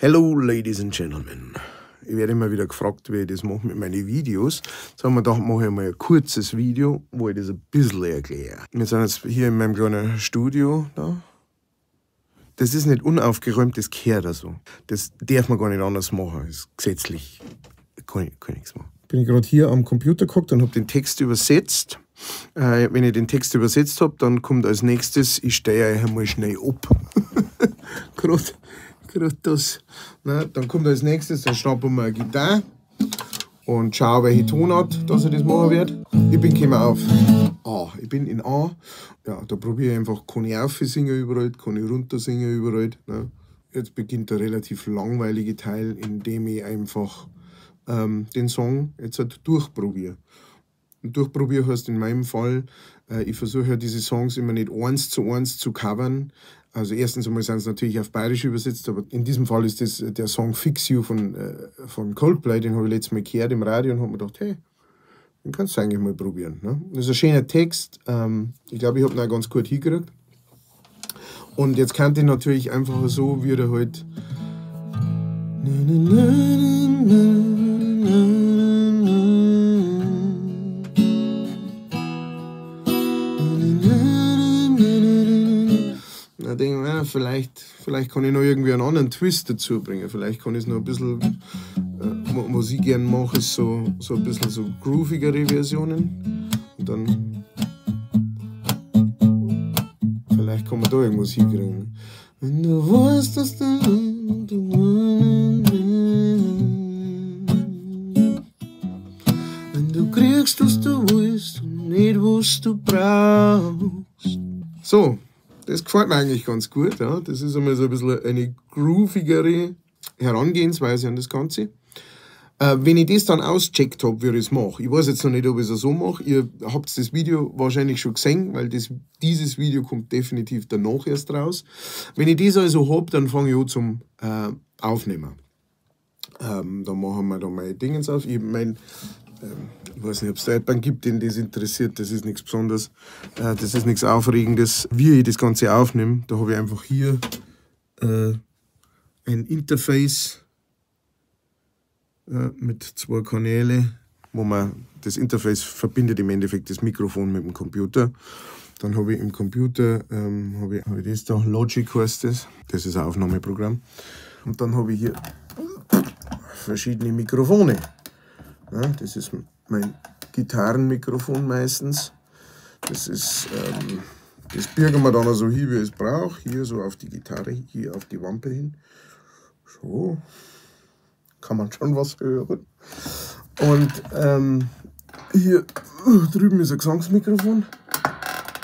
Hello, ladies and gentlemen. Ich werde immer wieder gefragt, wie ich das mache mit meinen Videos. Jetzt haben wir gedacht, mache ich mal ein kurzes Video, wo ich das ein bisschen erkläre. Wir sind jetzt hier in meinem kleinen Studio. Da. Das ist nicht unaufgeräumt, das gehört also. Das darf man gar nicht anders machen. Das ist gesetzlich. Kann ich nichts machen. Bin ich gerade hier am Computer gehockt und habe den Text übersetzt. Wenn ich den Text übersetzt habe, dann kommt als nächstes, ich stehe euch einmal schnell ab. Gerade das. Na, dann kommt als nächstes, dann schnappen wir eine Gitarre und schaue, welche Tonart, dass ich das machen werde. Ich bin gekommen auf A. Ich bin in A. Ja, da probiere ich einfach, kann ich aufsingen überall, kann ich runter singen überall. Ne? Jetzt beginnt der relativ langweilige Teil, in dem ich einfach den Song jetzt halt durchprobiere. Und durchprobieren heißt in meinem Fall, ich versuche ja diese Songs immer nicht 1:1 zu covern. Also erstens einmal sind es natürlich auf Bayerisch übersetzt, aber in diesem Fall ist das der Song Fix You von Coldplay, den habe ich letztes Mal gehört im Radio und habe mir gedacht, hey, den kannst du eigentlich mal probieren. Ne? Das ist ein schöner Text, ich glaube, ich habe ihn auch ganz gut hingekriegt. Und jetzt kann ich natürlich einfach so, wie er halt da denke ich, vielleicht kann ich noch irgendwie einen anderen Twist dazu bringen. Vielleicht kann ich es noch ein bisschen, was ich gerne mache, ist so ein bisschen so groovigere Versionen. Und dann vielleicht kann man da irgendwas hinkriegen. Wenn du weißt, dass du wenn du kriegst, was du willst und nicht, was du brauchst. So. Das gefällt mir eigentlich ganz gut. Ja. Das ist einmal so ein bisschen eine groovigere Herangehensweise an das Ganze. Wenn ich das dann auscheckt habe, wie ich es mache, ich weiß jetzt noch nicht, ob ich es so mache, ihr habt das Video wahrscheinlich schon gesehen, weil dieses Video kommt definitiv danach erst raus. Wenn ich das also habe, dann fange ich an zum Aufnehmen. Dann machen wir da meine Dingens auf. Ich weiß nicht, ob es da jemanden gibt, den das interessiert. Das ist nichts Besonderes. Das ist nichts Aufregendes. Wie ich das Ganze aufnehme, da habe ich einfach hier ein Interface mit 2 Kanälen, wo man das Interface verbindet im Endeffekt das Mikrofon mit dem Computer. Dann habe ich im Computer habe ich das da, Logic heißt das. Das ist ein Aufnahmeprogramm. Und dann habe ich hier verschiedene Mikrofone. Ja, das ist mein Gitarrenmikrofon meistens. Das birgen wir dann so hin, wie ich es brauche. Hier so auf die Gitarre, hier auf die Wampe hin. So kann man schon was hören. Und hier drüben ist ein Gesangsmikrofon.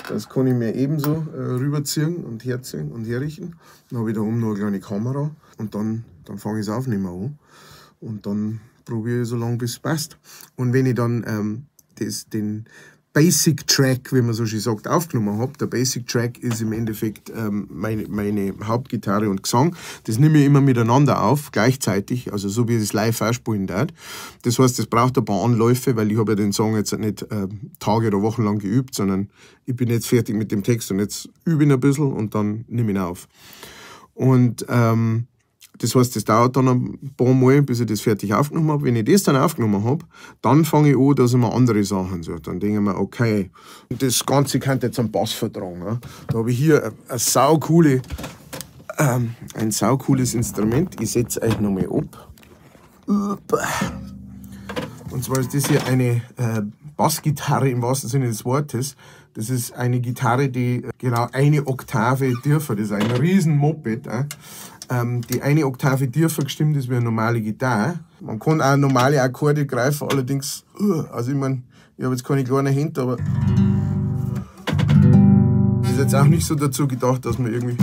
Das kann ich mir ebenso rüberziehen und herziehen und herrichten. Dann habe ich da oben noch eine kleine Kamera und dann fange ich das Aufnehmen an. Und dann probiere ich so lange, bis es passt. Und wenn ich dann den Basic Track, wie man so schön sagt, aufgenommen habe, der Basic Track ist im Endeffekt meine Hauptgitarre und Gesang. Das nehme ich immer miteinander auf, gleichzeitig, also so wie ich das live ausspielen darf. Das heißt, das braucht ein paar Anläufe, weil ich habe ja den Song jetzt nicht Tage oder Wochen lang geübt, sondern ich bin jetzt fertig mit dem Text und jetzt übe ich ein bisschen und dann nehme ich ihn auf. Und das heißt, das dauert dann ein paar Mal, bis ich das fertig aufgenommen habe. Wenn ich das dann aufgenommen habe, dann fange ich an, dass ich mir andere Sachen suche. Dann denke ich mir, okay, das Ganze kann jetzt einen Bass vertragen. Ne? Da habe ich hier ein saukooles Instrument. Ich setze euch nochmal ab. Und zwar ist das hier eine Bassgitarre im wahrsten Sinne des Wortes. Das ist eine Gitarre, die genau eine Oktave tiefer, das ist ein riesen Moped. Die eine Oktave tiefer gestimmt ist wie eine normale Gitarre. Man kann auch normale Akkorde greifen, allerdings, also ich meine, ich habe jetzt keine kleinen Hände, aber das ist jetzt auch nicht so dazu gedacht, dass man irgendwie,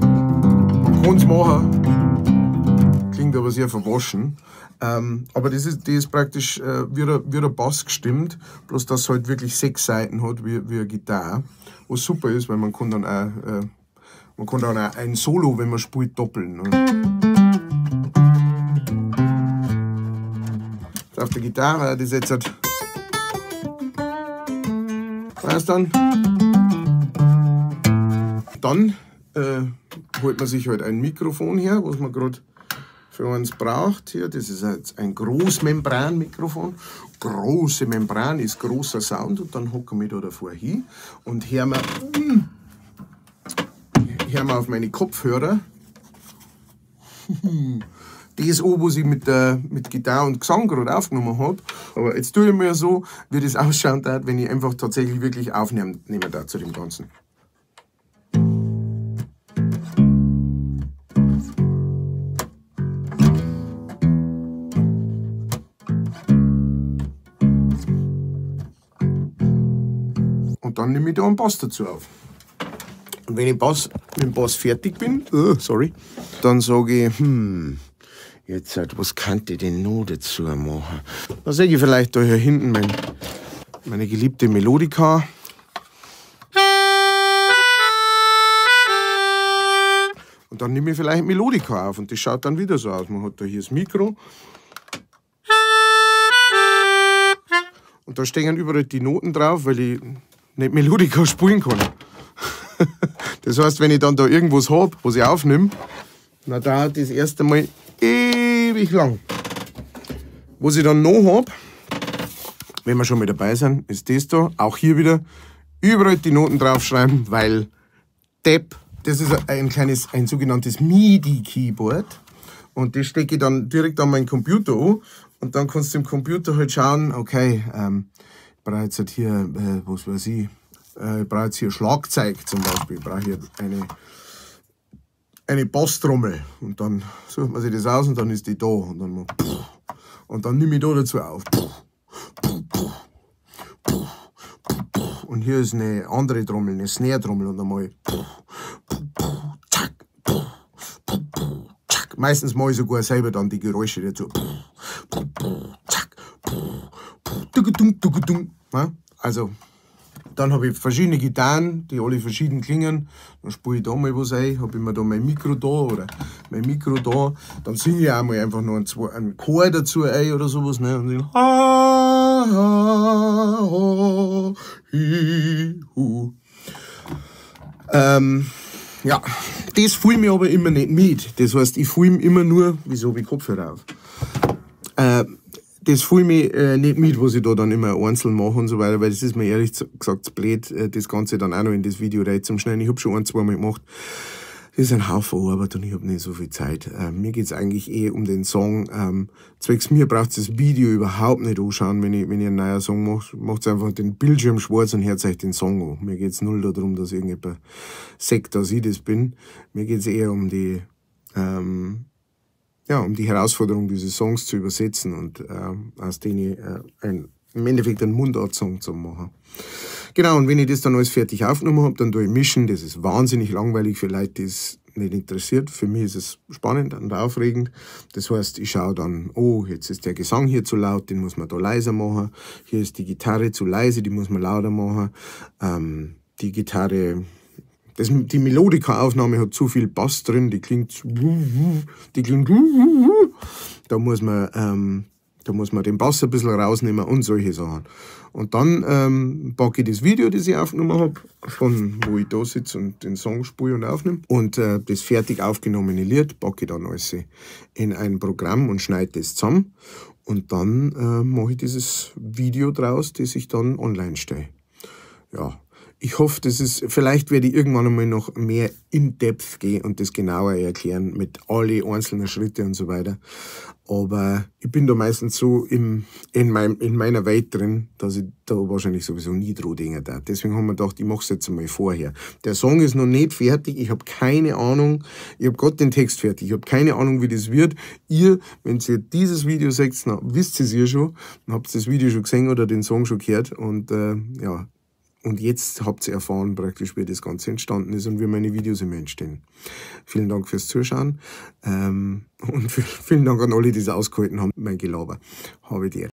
man kann es machen, klingt aber sehr verwaschen. Aber die ist praktisch wie der Bass gestimmt, bloß dass es halt wirklich 6 Saiten hat wie eine Gitarre. Was super ist, weil man kann dann auch ein Solo, wenn man spielt, doppeln. Ne? Auf der Gitarre, das jetzt halt. Weißt dann? Dann holt man sich halt ein Mikrofon her, was man gerade für uns braucht. Hier, das ist jetzt ein Großmembran-Mikrofon. Große Membran ist großer Sound und dann hocken wir da davor hin und hören wir auf meine Kopfhörer. Das an, was ich mit Gitarre und Gesang gerade aufgenommen habe. Aber jetzt tue ich mir so, wie das ausschauen darf, wenn ich einfach tatsächlich wirklich aufnehmen darf zu dem Ganzen. Und dann nehme ich da einen Bass dazu auf. Und wenn ich mit dem Bass fertig bin, dann sage ich, jetzt, was könnte ich denn noch dazu machen? Da sehe ich vielleicht da hier hinten meine geliebte Melodika. Und dann nehme ich vielleicht Melodika auf und das schaut dann wieder so aus. Man hat da hier das Mikro. Und da stehen überall die Noten drauf, weil ich nicht Melodika spielen kann. Das heißt, wenn ich dann da irgendwas habe, was ich aufnehme, dann dauert das erste Mal ewig lang. Was ich dann noch habe, wenn wir schon mal dabei sind, ist das da. Auch hier wieder überall die Noten draufschreiben, weil das ist ein sogenanntes MIDI-Keyboard. Und das stecke ich dann direkt an meinen Computer an. Und dann kannst du im Computer halt schauen, okay, ich brauche jetzt halt hier, was weiß ich brauche jetzt hier Schlagzeug zum Beispiel. Ich brauche hier eine Basstrommel. Und dann sucht man sich das aus und dann ist die da. Und dann nehme ich da dazu auf. Und hier ist eine andere Trommel, eine Snare-Trommel. Und dann mache ich. Meistens mache ich sogar selber dann die Geräusche dazu. Also, dann habe ich verschiedene Gitarren, die alle verschieden klingen. Dann spiele ich da mal was ein, habe ich mir da mein Mikro da. Dann singe ich auch mal einfach noch einen Chor dazu ein oder sowas. Ne? Und dann ja, das filme ich aber immer nicht mit. Das heißt, ich filme immer nur, wieso habe ich Kopfhörer auf? Das filme ich nicht mit, was ich da dann immer einzeln mache und so weiter, weil das ist mir ehrlich gesagt zu blöd, das Ganze dann auch noch in das Video rein zum Schneiden. Ich habe schon 1-2 Mal gemacht. Das ist ein Haufen Arbeit und ich habe nicht so viel Zeit. Mir geht es eigentlich um den Song. Zwecks mir braucht das Video überhaupt nicht anschauen, wenn ich einen neuen Song mache. Macht den Bildschirm schwarz und hört euch den Song an. Mir geht es null darum, dass irgendjemand sagt, dass ich das bin. Mir geht es eher um die Herausforderung, diese Songs zu übersetzen und aus denen im Endeffekt einen Mundart-Song zu machen. Genau, und wenn ich das dann alles fertig aufgenommen habe, dann tue ich mischen. Das ist wahnsinnig langweilig für Leute, die es nicht interessiert. Für mich ist es spannend und aufregend. Das heißt, ich schaue dann, oh, jetzt ist der Gesang hier zu laut, den muss man da leiser machen. Hier ist die Gitarre zu leise, die muss man lauter machen. Die Gitarre... Die Melodika-Aufnahme hat zu viel Bass drin, die klingt. Da muss man den Bass ein bisschen rausnehmen und solche Sachen. Und dann packe ich das Video, das ich aufgenommen habe, von wo ich da sitze und den Song spiele und aufnehme. Und das fertig aufgenommene Lied packe ich dann alles in ein Programm und schneide das zusammen. Und dann mache ich dieses Video draus, das ich dann online stelle. Ja. Ich hoffe, vielleicht werde ich irgendwann einmal noch mehr in Depth gehen und das genauer erklären mit alle einzelnen Schritte und so weiter. Aber ich bin da meistens so in meiner Welt drin, dass ich da wahrscheinlich sowieso nie dran denken darf. Deswegen haben wir gedacht, ich mache es jetzt einmal vorher. Der Song ist noch nicht fertig, ich habe keine Ahnung. Ich habe gerade den Text fertig, ich habe keine Ahnung, wie das wird. Ihr, wenn ihr dieses Video seht, wisst ihr es ja schon, dann habt ihr das Video schon gesehen oder den Song schon gehört und ja. Und jetzt habt ihr erfahren, praktisch, wie das Ganze entstanden ist und wie meine Videos immer entstehen. Vielen Dank fürs Zuschauen und vielen Dank an alle, die es ausgehalten haben. Mein Gelaber habe ich dir.